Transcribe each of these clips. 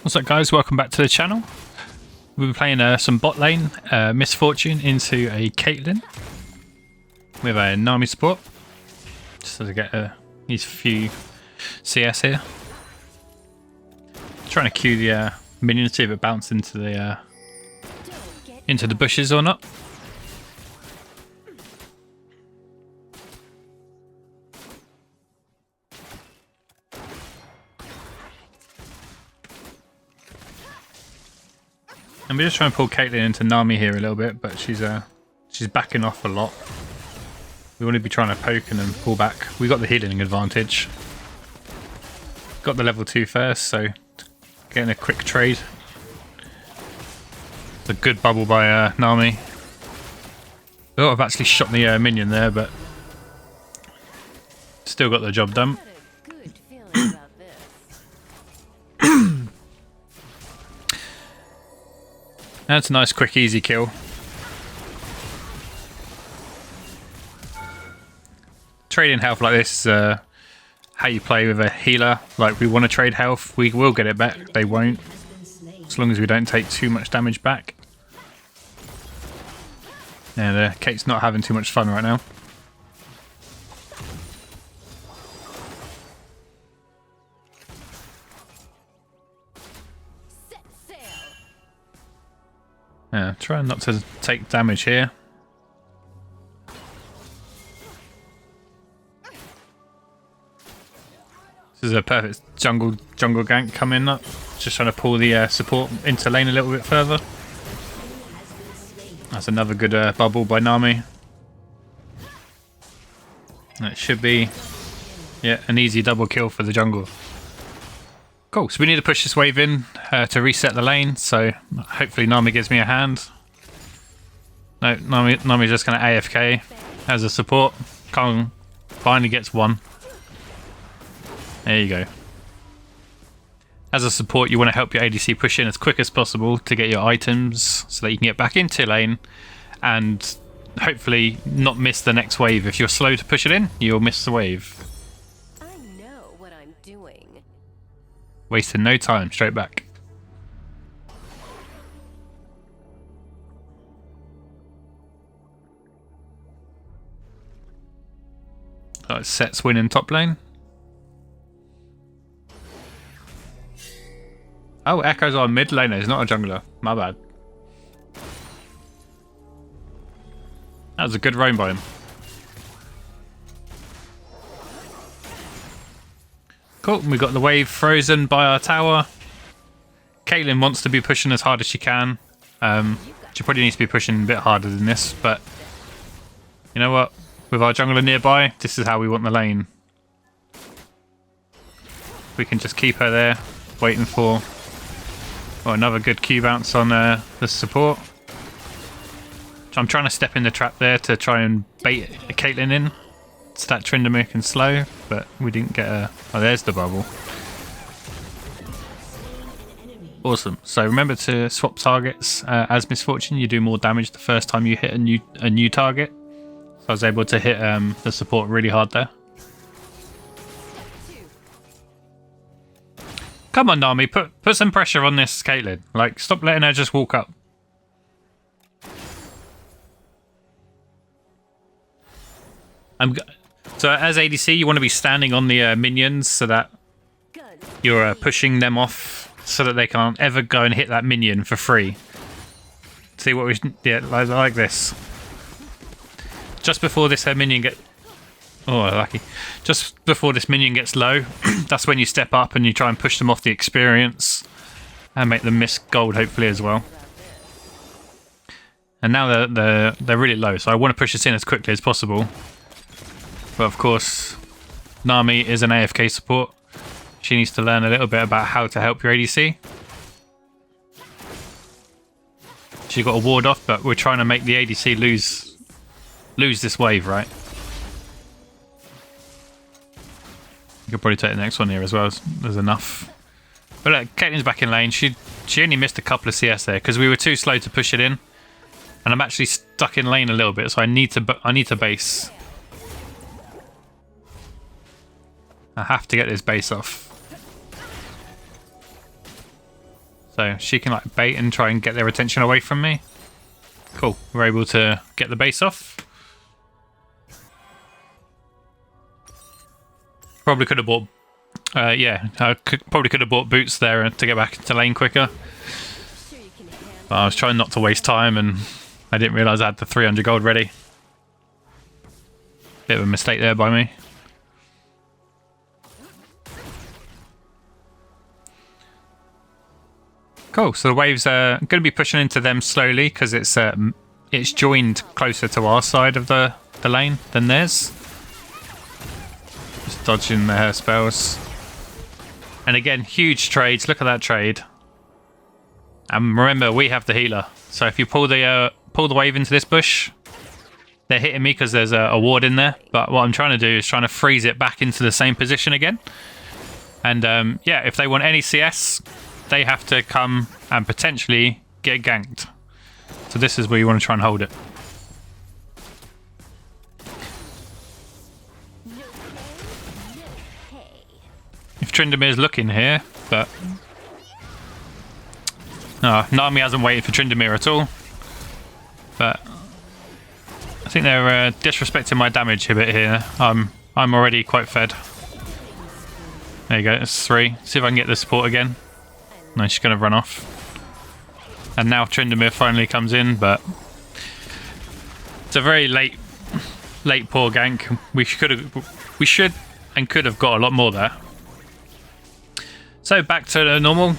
What's up guys, welcome back to the channel. We've been playing some bot lane, Misfortune into a Caitlyn with a Nami support. Just to get these few CS here. Trying to queue the minion to see if it bounces into the bushes or not. And we're just trying to pull Caitlyn into Nami here a little bit, but she's backing off a lot. We want to be trying to poke and then pull back. We got the healing advantage. Got the level 2 first, so getting a quick trade. It's a good bubble by Nami. Oh, I've actually shot the minion there, but still got the job done. That's a nice, quick, easy kill. Trading health like this is how you play with a healer. Like, we want to trade health, we will get it back, they won't. As long as we don't take too much damage back. And Kate's not having too much fun right now. Yeah, trying not to take damage here. This is a perfect jungle gank coming up. Just trying to pull the support into lane a little bit further. That's another good bubble by Nami. That should be, yeah, an easy double kill for the jungle. Cool, so we need to push this wave in to reset the lane, so hopefully Nami gives me a hand. No, Nami's just going to AFK as a support. Kong finally gets one. There you go. As a support, you want to help your ADC push in as quick as possible to get your items so that you can get back into lane and hopefully not miss the next wave. If you're slow to push it in, you'll miss the wave. Wasting no time, straight back. So it's Set's winning top lane. Oh, Echo's on mid laner, he's not a jungler. My bad. That was a good roam by him. Cool, we got the wave frozen by our tower. Caitlyn wants to be pushing as hard as she can. She probably needs to be pushing a bit harder than this, but you know what? With our jungler nearby, this is how we want the lane. We can just keep her there, waiting for another good Q bounce on the support. So I'm trying to step in the trap there to try and bait Caitlyn in. Stat Tryndamere can slow, but we didn't get a... Oh, there's the bubble. Awesome. So remember to swap targets as Misfortune. You do more damage the first time you hit a new target. So I was able to hit the support really hard there. Come on, Nami, put some pressure on this Caitlyn. Like, stop letting her just walk up. So as ADC, you want to be standing on the minions so that you're pushing them off so that they can't ever go and hit that minion for free. See what we... Yeah, like this. Just before this minion gets... Oh, lucky. Just before this minion gets low, that's when you step up and you try and push them off the experience and make them miss gold, hopefully, as well. And now they're really low, so I want to push this in as quickly as possible. But of course, Nami is an AFK support. She needs to learn a little bit about how to help your ADC. She got a ward off, but we're trying to make the ADC lose this wave, right? You could probably take the next one here as well. There's enough. But look, Caitlyn's back in lane. She only missed a couple of CS there because we were too slow to push it in. And I'm actually stuck in lane a little bit, so I need to base. I have to get this base off. So she can like bait and try and get their attention away from me. Cool, we're able to get the base off. Probably could have bought, probably could have bought boots there to get back into lane quicker. But I was trying not to waste time and I didn't realise I had the 300 gold ready. Bit of a mistake there by me. Cool, so the waves are going to be pushing into them slowly because it's joined closer to our side of the lane than theirs. Just dodging the spells. And again, huge trades. Look at that trade. And remember, we have the healer. So if you pull the wave into this bush, they're hitting me because there's a ward in there. But what I'm trying to do is trying to freeze it back into the same position again. And yeah, if they want any CS, they have to come and potentially get ganked. So this is where you want to try and hold it. If Tryndamere's looking here, but no, Nami hasn't waited for Tryndamere at all. But I think they're disrespecting my damage a bit here. I'm already quite fed. There you go, it's 3. See if I can get the support again. No, she's going to run off. And now Tryndamere finally comes in, but it's a very late poor gank. We should and could have got a lot more there. So back to the normal.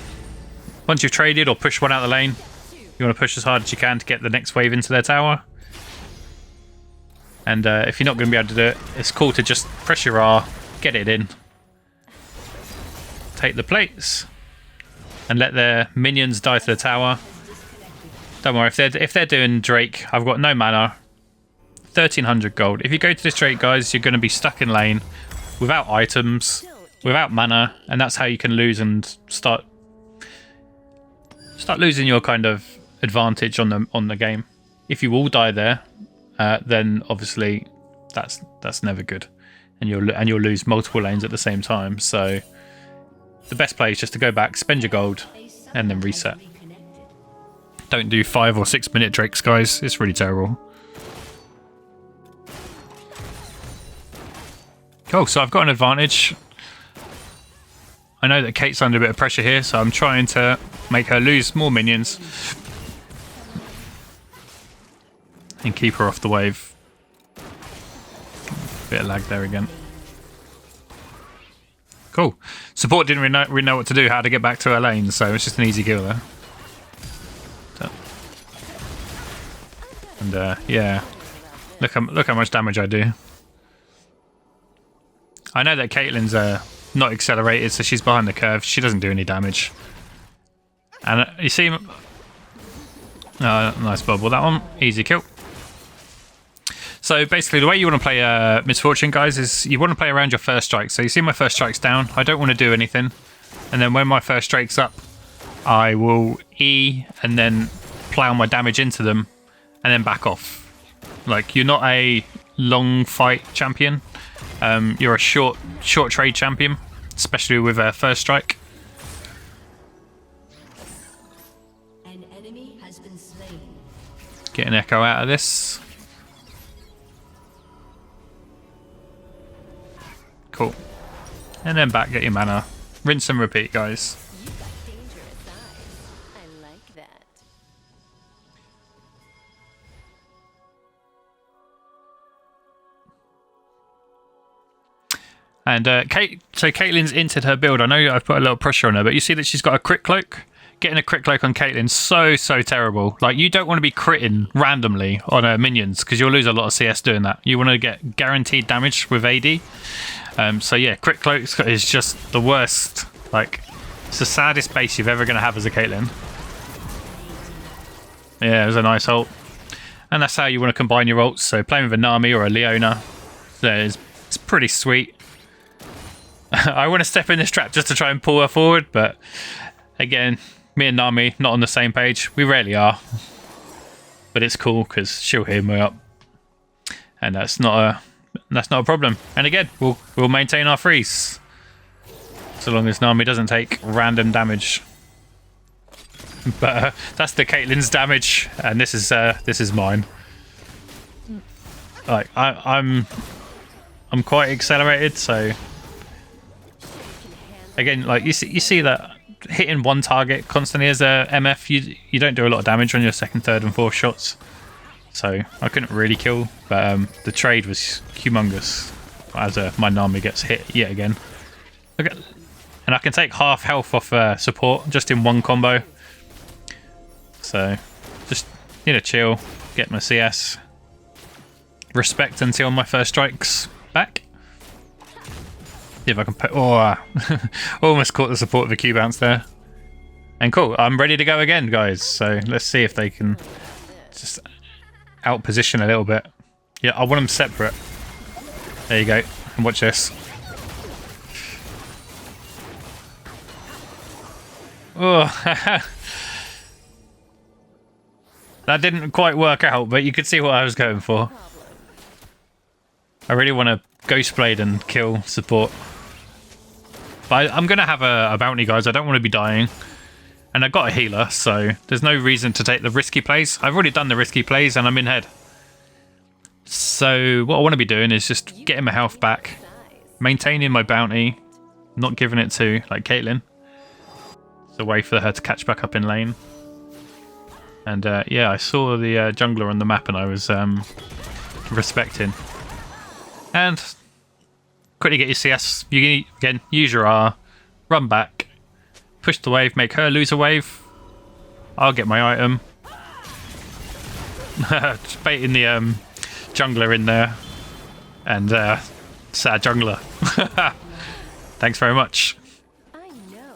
Once you've traded or pushed one out of the lane, you want to push as hard as you can to get the next wave into their tower. And if you're not going to be able to do it, it's cool to just press your R, get it in, take the plates, and let their minions die to the tower. Don't worry, if they're doing Drake, I've got no mana. 1300 gold. If you go to this Drake, guys, you're going to be stuck in lane without items, without mana, and that's how you can lose and start losing your kind of advantage on the game. If you all die there, then obviously that's never good, and you'll lose multiple lanes at the same time. So the best play is just to go back, spend your gold, and then reset. Don't do 5 or 6 minute Drakes, guys. It's really terrible. Cool, so I've got an advantage. I know that Kate's under a bit of pressure here, so I'm trying to make her lose more minions and keep her off the wave. Bit of lag there again. Cool. Support didn't really know what to do, how to get back to her lane, so it's just an easy kill there. And yeah, look how much damage I do. I know that Caitlyn's not accelerated, so she's behind the curve. She doesn't do any damage. And you see, nice bubble that one, easy kill. So basically, the way you want to play Misfortune, guys, is you want to play around your first strike. So you see my first strike's down. I don't want to do anything, and then when my first strike's up, I will E and then plow my damage into them, and then back off. Like, you're not a long fight champion. You're a short trade champion, especially with first strike. An enemy has been slain. Get an echo out of this. Cool. And then back, get your mana. Rinse and repeat, guys. You got dangerous eyes. I like that. And so Caitlyn's entered her build. I know I've put a little pressure on her, but you see that she's got a crit cloak. Getting a crit cloak on Caitlyn, so terrible. Like, you don't want to be critting randomly on her minions because you'll lose a lot of CS doing that. You want to get guaranteed damage with AD. So yeah, crit cloak is just the worst. Like, it's the saddest base you're ever going to have as a Caitlyn. Yeah, it was a nice ult. And that's how you want to combine your ults. So playing with a Nami or a Leona, it's pretty sweet. I want to step in this trap just to try and pull her forward, but again, me and Nami not on the same page. We rarely are, but it's cool because she'll heal me up, and that's not a problem. And again, we'll maintain our freeze so long as Nami doesn't take random damage. But that's the Caitlyn's damage, and this is mine. Like I'm quite accelerated, so again, like you see that hitting one target constantly as a MF, you don't do a lot of damage on your second, third, and fourth shots. So I couldn't really kill, but the trade was humongous as my Nami gets hit yet again. Okay. And I can take half health off support just in one combo. So just need to chill, get my CS. Respect until my first strike's back. See if I can put... Oh, almost caught the support of the Q bounce there. And cool, I'm ready to go again, guys. So let's see if they can just out-position a little bit. Yeah, I want them separate. There you go. And watch this. Oh, that didn't quite work out, but you could see what I was going for. I really want to Ghost Blade and kill support. But I'm going to have a bounty, guys. I don't want to be dying. And I got a healer, so there's no reason to take the risky plays. I've already done the risky plays and I'm in head. So what I want to be doing is just getting my health back, maintaining my bounty, not giving it to, like, Caitlyn. It's a way for her to catch back up in lane. And yeah, I saw the jungler on the map and I was respecting. And quickly get your CS. You again use your R, run back, push the wave, make her lose a wave. I'll get my item. Just baiting the jungler in there, and sad jungler. Thanks very much.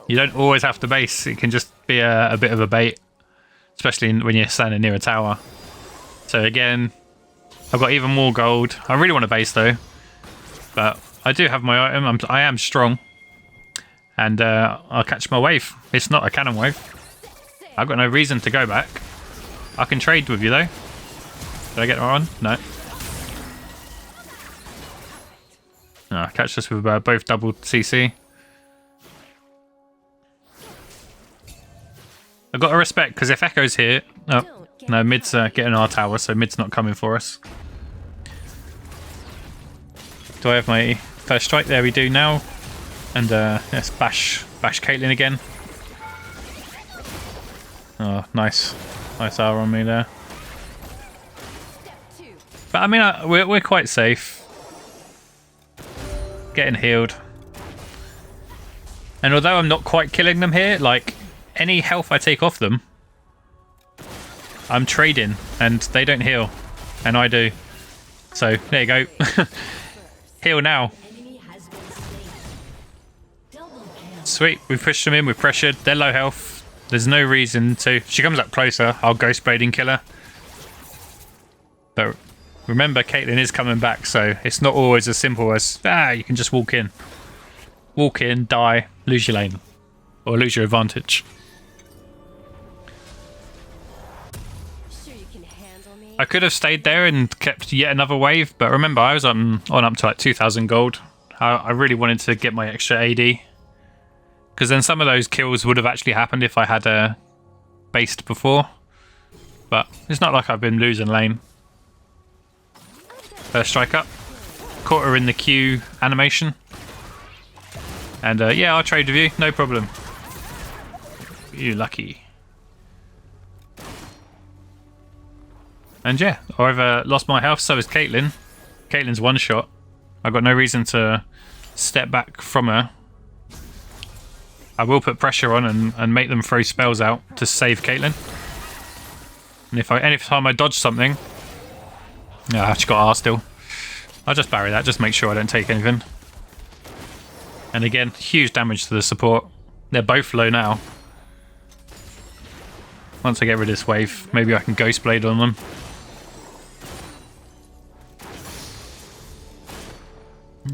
You don't always have to base. It can just be a bit of a bait, especially when you're standing near a tower. So again, I've got even more gold. I really want to base though, but I do have my item. I am strong, and I'll catch my wave. It's not a cannon wave. I've got no reason to go back. I can trade with you though. Did I get that on? No. No, catch us with both double CC. I've got to respect, because if Echo's here... Oh, no, mid's getting our tower, so mid's not coming for us. Do I have my first strike? There we do now. And let's bash Caitlyn again. Oh, nice. Nice R on me there. But I mean, we're quite safe. Getting healed. And although I'm not quite killing them here, like, any health I take off them, I'm trading, and they don't heal, and I do. So there you go. Heal now. Sweet, we've pushed them in, we've pressured. They're low health. There's no reason to. If she comes up closer, I'll Ghost Blade and kill her. But remember, Caitlyn is coming back, so it's not always as simple as you can just walk in. Walk in, die, lose your lane, or lose your advantage. I could have stayed there and kept yet another wave, but remember, I was on up to like 2,000 gold. I really wanted to get my extra AD, because then some of those kills would have actually happened if I had based before. But it's not like I've been losing lane. First strike up. Caught her in the Q animation. And yeah, I'll trade with you, no problem. You lucky. And yeah, I've lost my health, so has Caitlyn. Caitlyn's one shot. I've got no reason to step back from her. I will put pressure on and make them throw spells out to save Caitlyn. And any time I dodge something... Yeah, I've just got R still. I'll just parry that, just make sure I don't take anything. And again, huge damage to the support. They're both low now. Once I get rid of this wave, maybe I can Ghost Blade on them.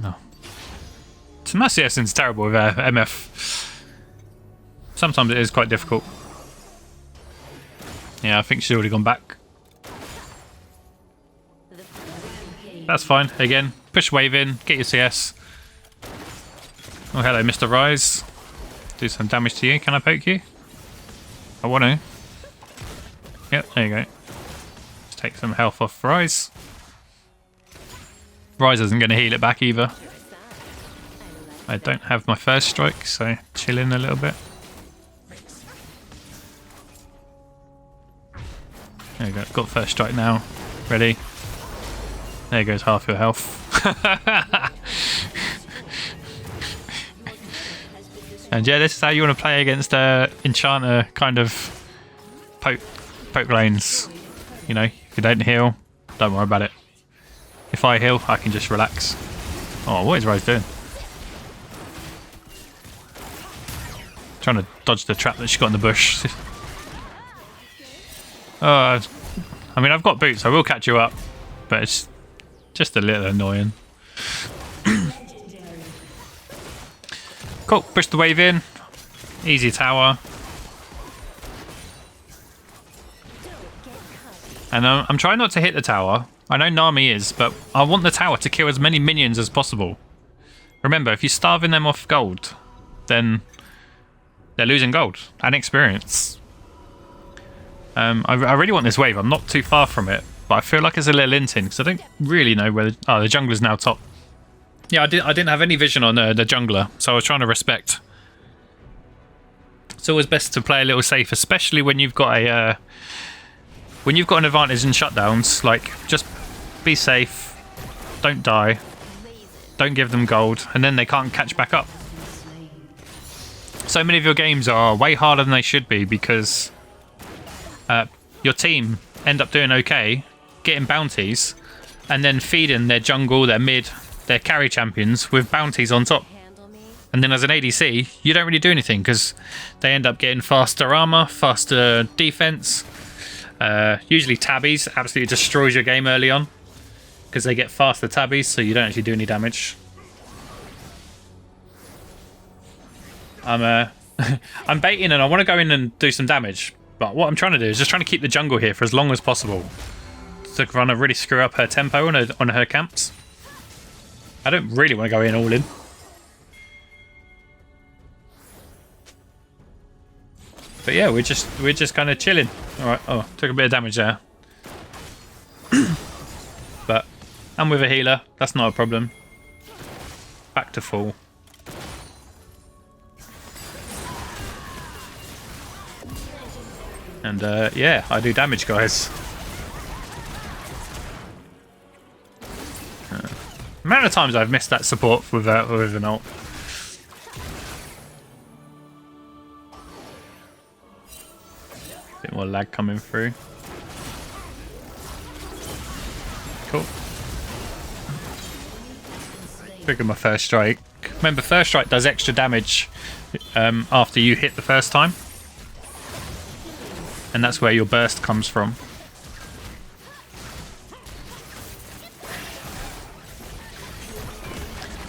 No. So my CS is terrible with MF. Sometimes it is quite difficult. Yeah, I think she's already gone back. That's fine. Again, push wave in, get your CS. Oh, hello, Mr. Rise. Do some damage to you. Can I poke you? I want to. Yep, there you go. Just take some health off Rise. Rise isn't going to heal it back either. I don't have my first strike, so chill in a little bit. There you go, got first strike now. Ready? There goes half your health. And yeah, this is how you want to play against Enchanter kind of poke lanes. You know, if you don't heal, don't worry about it. If I heal, I can just relax. Oh, what is Rose doing? Trying to dodge the trap that she got in the bush. I mean, I've got boots, I will catch you up, but it's just a little annoying. Cool, push the wave in. Easy tower. And I'm trying not to hit the tower. I know Nami is, but I want the tower to kill as many minions as possible. Remember, if you're starving them off gold, then they're losing gold and experience. I really want this wave. I'm not too far from it, but I feel like it's a little inting because I don't really know where the jungler's now top. Yeah, I didn't have any vision on the jungler, so I was trying to respect. It's always best to play a little safe, especially when you've got an advantage in shutdowns. Like, just be safe, don't die, don't give them gold, and then they can't catch back up. So many of your games are way harder than they should be because your team end up doing okay, getting bounties, and then feeding their jungle, their mid, their carry champions with bounties on top. And then as an ADC, you don't really do anything because they end up getting faster armor, faster defense. Usually tabbies absolutely destroys your game early on because they get faster tabbies, so you don't actually do any damage. I'm baiting and I want to go in and do some damage, but what I'm trying to do is just trying to keep the jungle here for as long as possible to run to really screw up her tempo on her camps. I don't really want to go in all in. But yeah, we're just kind of chilling. All right. Oh, took a bit of damage there. But I'm with a healer. That's not a problem. Back to full. And yeah, I do damage, guys. Amount of times I've missed that support with an ult. Bit more lag coming through. Cool. Trigger my first strike. Remember, first strike does extra damage after you hit the first time. And that's where your burst comes from.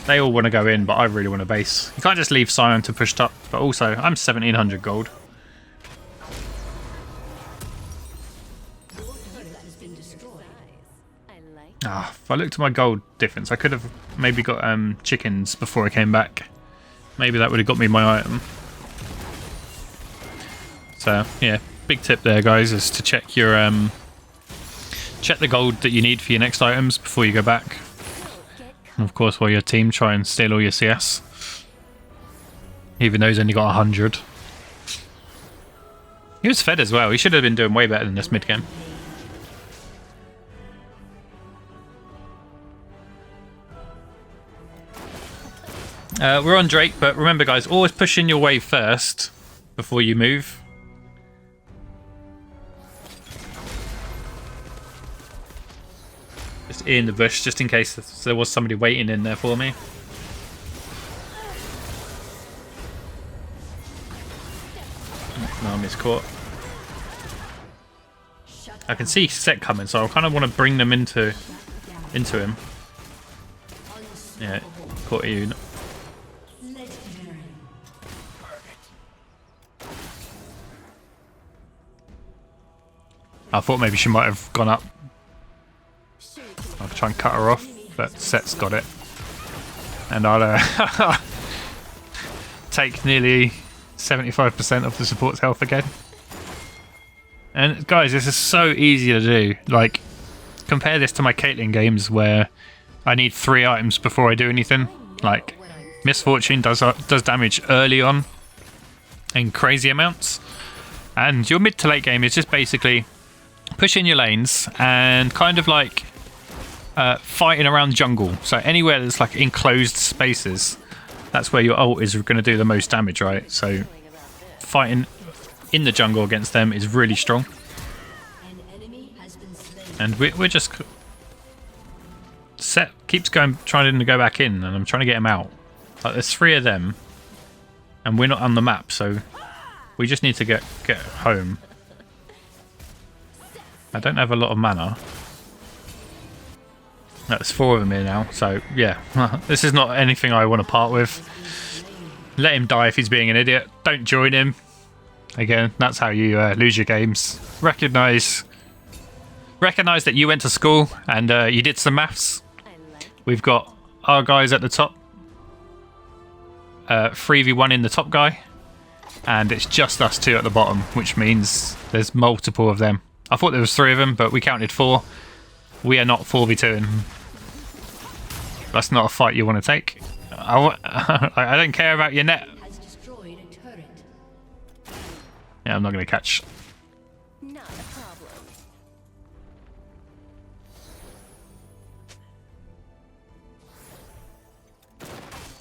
They all want to go in, but I really want to base. You can't just leave Sion to push top, but also I'm 1700 gold. If I looked at my gold difference, I could have maybe got chickens before I came back. Maybe that would have got me my item. So yeah, big tip there, guys, is to check your check the gold that you need for your next items before you go back. And of course, while your team try and steal all your CS, even though he's only got 100. He was fed as well. He should have been doing way better than this mid game. We're on Drake, but remember, guys, always push in your wave first before you move. Just in the bush, just in case there was somebody waiting in there for me. No, I'm miscaught. I can see Set coming, so I kind of want to bring them into him. Yeah, caught you. I thought maybe she might have gone up. I'll try and cut her off, but Set's got it. And I'll take nearly 75% of the support's health again. And guys, this is so easy to do. Like, compare this to my Caitlyn games where I need 3 items before I do anything. Like, Misfortune does damage early on in crazy amounts. And your mid to late game is just basically pushing your lanes and kind of like fighting around jungle. So anywhere that's like enclosed spaces, that's where your ult is going to do the most damage, right? So fighting in the jungle against them is really strong. And we're just... Set keeps trying to go back in, and I'm trying to get him out. Like, there's 3 of them, and we're not on the map, so we just need to get home. I don't have a lot of mana. There's 4 of them here now, so yeah. This is not anything I want to part with. Let him die if he's being an idiot. Don't join him. Again, that's how you lose your games. Recognise that you went to school and you did some maths. We've got our guys at the top. 3v1 in the top guy. And it's just us 2 at the bottom, which means there's multiple of them. I thought there was 3 of them, but we counted 4. We are not 4v2ing. That's not a fight you want to take. I don't care about your net. Yeah, I'm not going to catch. Not a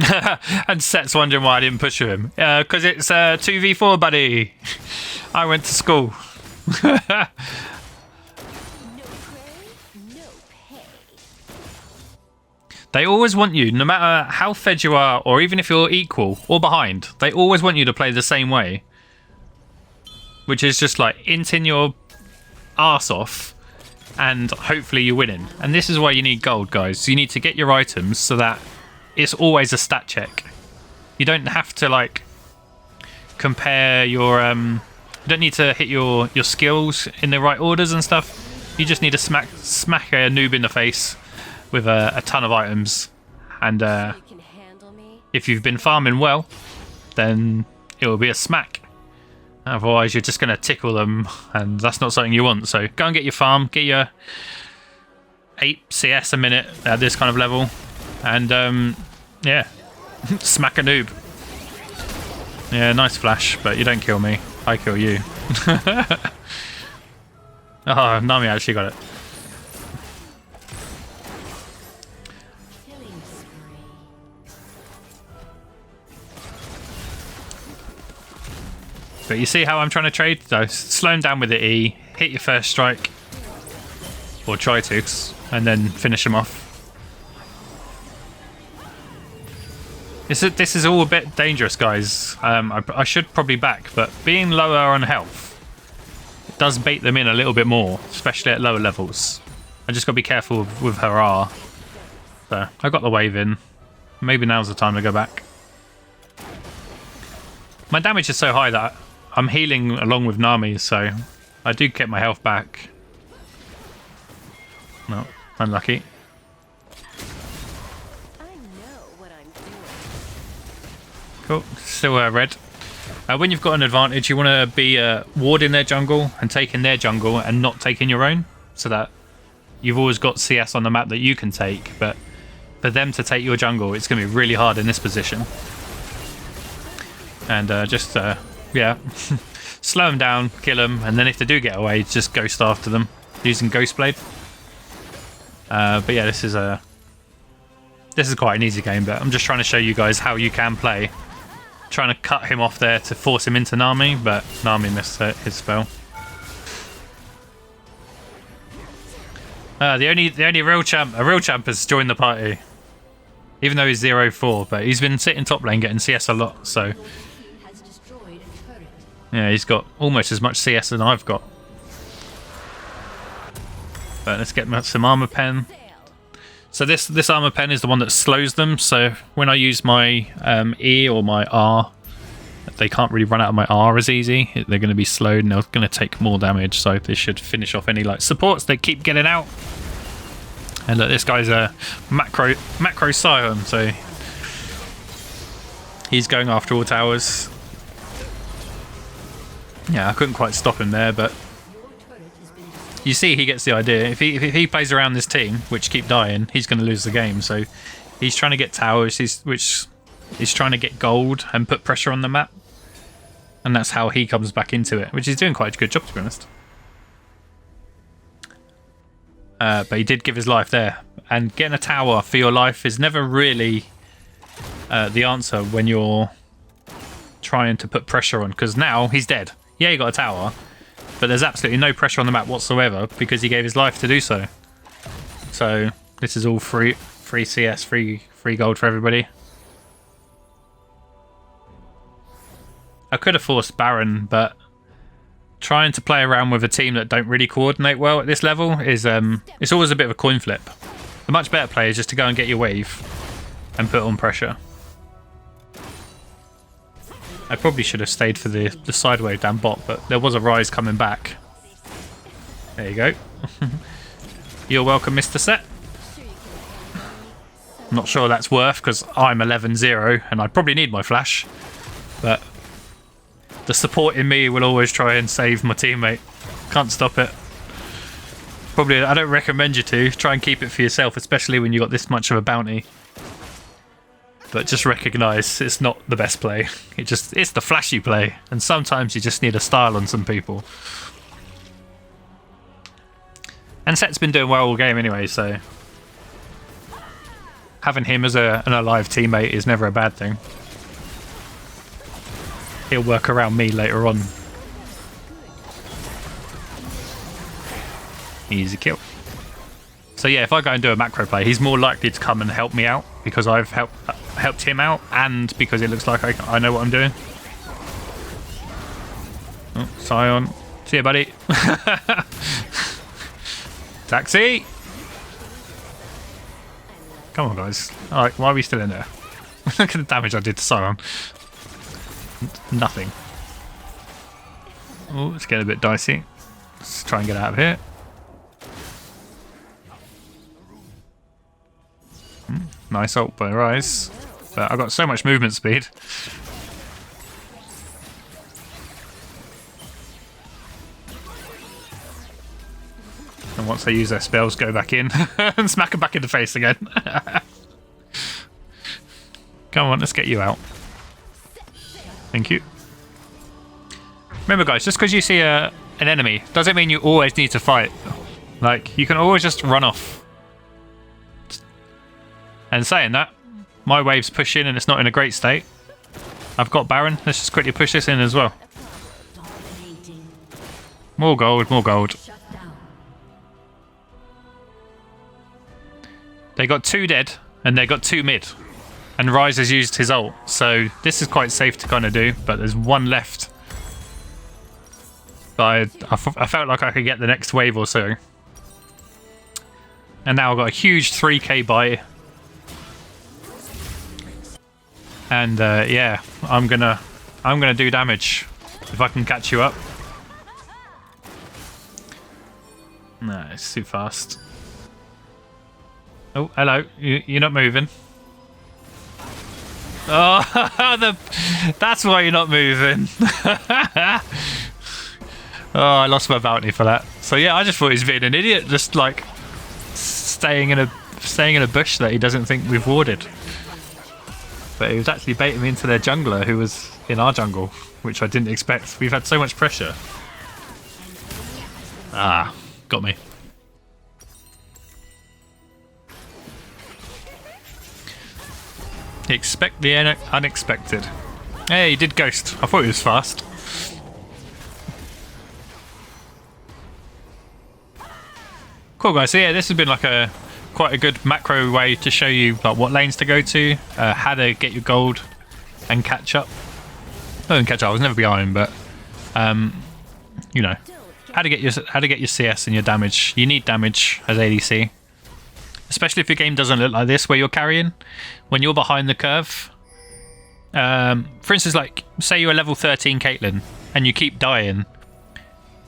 problem. And Set's wondering why I didn't push him. Because it's 2v4, buddy. I went to school. No prey, no pay. They always want you, no matter how fed you are, or even if you're equal or behind, they always want you to play the same way. Which is just like inting your arse off and hopefully you're winning. And this is why you need gold, guys. You need to get your items so that it's always a stat check. You don't have to like compare your you don't need to hit your skills in the right orders and stuff. You just need to smack a noob in the face with a ton of items. And You can handle me. if you've been farming well, then it will be a smack. Otherwise, you're just going to tickle them, and that's not something you want. So go and get your farm, get your 8 CS a minute at this kind of level, and yeah, smack a noob. Yeah, nice flash, but you don't kill me. I kill you. Oh, Nami actually got it. But you see how I'm trying to trade? So slow him down with the E, hit your first strike, or try to, and then finish him off. This is all a bit dangerous, guys. I should probably back, but being lower on health, it does bait them in a little bit more, especially at lower levels. I just got to be careful with her R. So I got the wave in. Maybe now's the time to go back. My damage is so high that I'm healing along with Nami, so I do get my health back. No, unlucky. I know what I'm doing. Cool, still red. When you've got an advantage, you want to be warding their jungle and taking their jungle and not taking your own, so that you've always got CS on the map that you can take, but for them to take your jungle, it's going to be really hard in this position. And yeah, slow them down, kill them, and then if they do get away, just ghost after them using Ghost Blade. But yeah, this is quite an easy game, but I'm just trying to show you guys how you can play. Trying to cut him off there to force him into Nami, but Nami missed his spell. The only real champ has joined the party, even though he's 0-4, but he's been sitting top lane getting CS a lot, so yeah, he's got almost as much CS than I've got. But let's get some armor pen. So this armor pen is the one that slows them, so when I use my E or my R, they can't really run out of my R as easy. They're going to be slowed and they're going to take more damage, so this should finish off any like supports they keep getting out. And look, this guy's a macro scion, so he's going after all towers. Yeah, I couldn't quite stop him there, but you see he gets the idea. If he plays around this team, which keep dying, he's going to lose the game. So he's trying to get towers, which he's trying to get gold and put pressure on the map. And that's how he comes back into it, which he's doing quite a good job, to be honest. But he did give his life there. And getting a tower for your life is never really the answer when you're trying to put pressure on. Because now he's dead. Yeah, he got a tower. But there's absolutely no pressure on the map whatsoever because he gave his life to do so. So this is all free CS, free gold for everybody. I could have forced Baron, but trying to play around with a team that don't really coordinate well at this level is it's always a bit of a coin flip. The much better play is just to go and get your wave and put on pressure. I probably should have stayed for the side wave down bot, but there was a rise coming back. There you go. You're welcome, Mr. Set. I'm not sure that's worth because I'm 11-0 and I probably need my flash. But the support in me will always try and save my teammate. Can't stop it. Probably, I don't recommend you to. Try and keep it for yourself, especially when you got this much of a bounty. But just recognise it's not the best play. It's the flashy play, and sometimes you just need a style on some people. And Set's been doing well all game anyway, so having him as an alive teammate is never a bad thing. He'll work around me later on. Easy kill. So yeah, if I go and do a macro play, he's more likely to come and help me out because I've helped him out and because it looks like I know what I'm doing. Oh, Scion. See ya, buddy. Taxi! Come on, guys. Alright, why are we still in there? Look at the damage I did to Scion. Nothing. Oh, it's getting a bit dicey. Let's try and get out of here. Nice ult by Rise. But I've got so much movement speed. And once they use their spells, go back in and smack them back in the face again. Come on, let's get you out. Thank you. Remember, guys, just because you see an enemy doesn't mean you always need to fight. Like, you can always just run off. And saying that, my wave's push in and it's not in a great state. I've got Baron. Let's just quickly push this in as well. More gold, more gold. They got 2 dead and they got 2 mid. And Rise has used his ult. So this is quite safe to kind of do, but there's 1 left. But I felt like I could get the next wave or so. And now I've got a huge 3k buy. And yeah, I'm gonna do damage if I can catch you up. No, it's too fast. Oh, hello. You're not moving. Oh, that's why you're not moving. Oh, I lost my bounty for that. So yeah, I just thought he was being an idiot, just like staying in a bush that he doesn't think we've warded. But he was actually baiting me into their jungler who was in our jungle, which I didn't expect. We've had so much pressure. Ah, got me. Expect the unexpected. Hey, he did ghost. I thought he was fast. Cool, guys. So yeah, this has been like quite a good macro way to show you like what lanes to go to, how to get your gold and catch up. I didn't catch up. I was never behind, but you know how to get your CS and your damage. You need damage as ADC. Especially if your game doesn't look like this, where you're carrying. When you're behind the curve. For instance, like, say you're a level 13 Caitlyn, and you keep dying.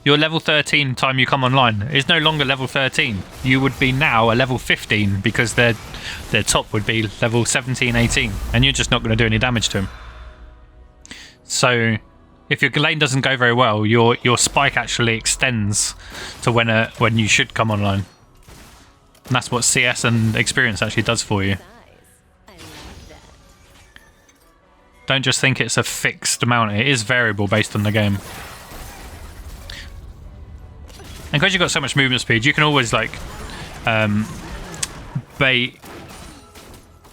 Your level 13 time you come online is no longer level 13. You would be now a level 15, because their top would be level 17, 18. And you're just not going to do any damage to him. So, If your lane doesn't go very well, your spike actually extends to when you should come online. And that's what CS and experience actually does for you. I like that. Don't just think it's a fixed amount. It is variable based on the game. And because you've got so much movement speed, you can always like bait.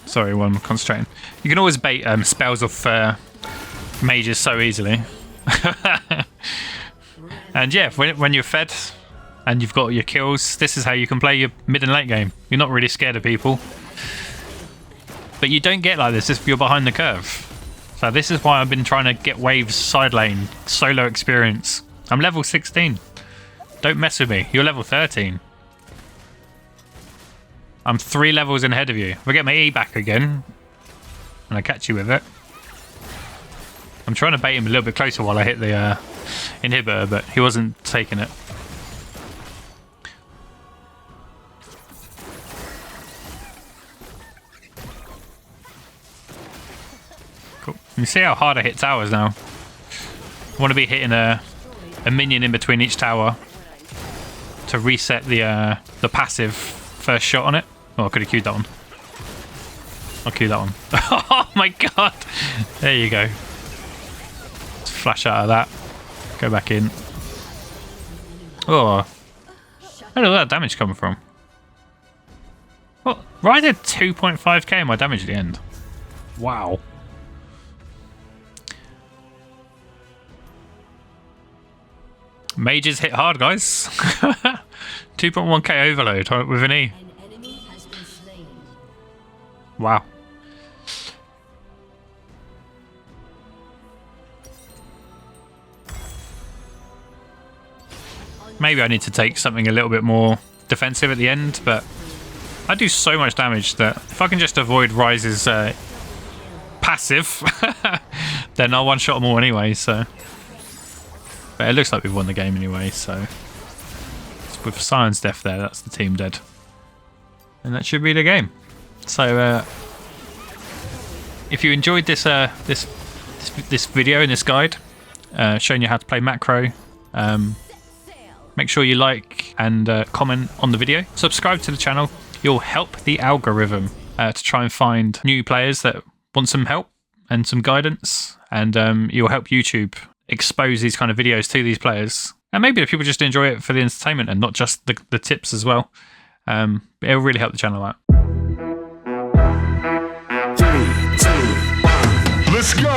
Sorry, I'm concentrating. You can always bait spells off mages so easily. And yeah, when you're fed and you've got your kills, this is how you can play your mid and late game. You're not really scared of people. But you don't get like this if you're behind the curve. So this is why I've been trying to get waves side lane, solo experience. I'm level 16. Don't mess with me. You're level 13. I'm 3 levels ahead of you. If I get my E back again, and I catch you with it. I'm trying to bait him a little bit closer while I hit the inhibitor, but he wasn't taking it. Cool. You see how hard I hit towers now? I want to be hitting a minion in between each tower to reset the passive first shot on it. Oh, I could have queued that one. I'll queue that one. Oh my god! There you go. Let's flash out of that. Go back in. Oh. Where did all that damage come from? What? Right at 2.5k my damage at the end. Wow. Mages hit hard, guys. 2.1k overload with an E. Wow. Maybe I need to take something a little bit more defensive at the end, but I do so much damage that if I can just avoid Ryze's passive, then I'll one-shot them all anyway, so... But it looks like we've won the game anyway, so... With Sion's death there, that's the team dead. And that should be the game. So, if you enjoyed this this video and this guide, showing you how to play macro, make sure you like and comment on the video. Subscribe to the channel. You'll help the algorithm to try and find new players that want some help and some guidance, and you'll help YouTube expose these kind of videos to these players. And maybe if people just enjoy it for the entertainment and not just the tips as well. It'll really help the channel out. 3, 2, 1, let's go!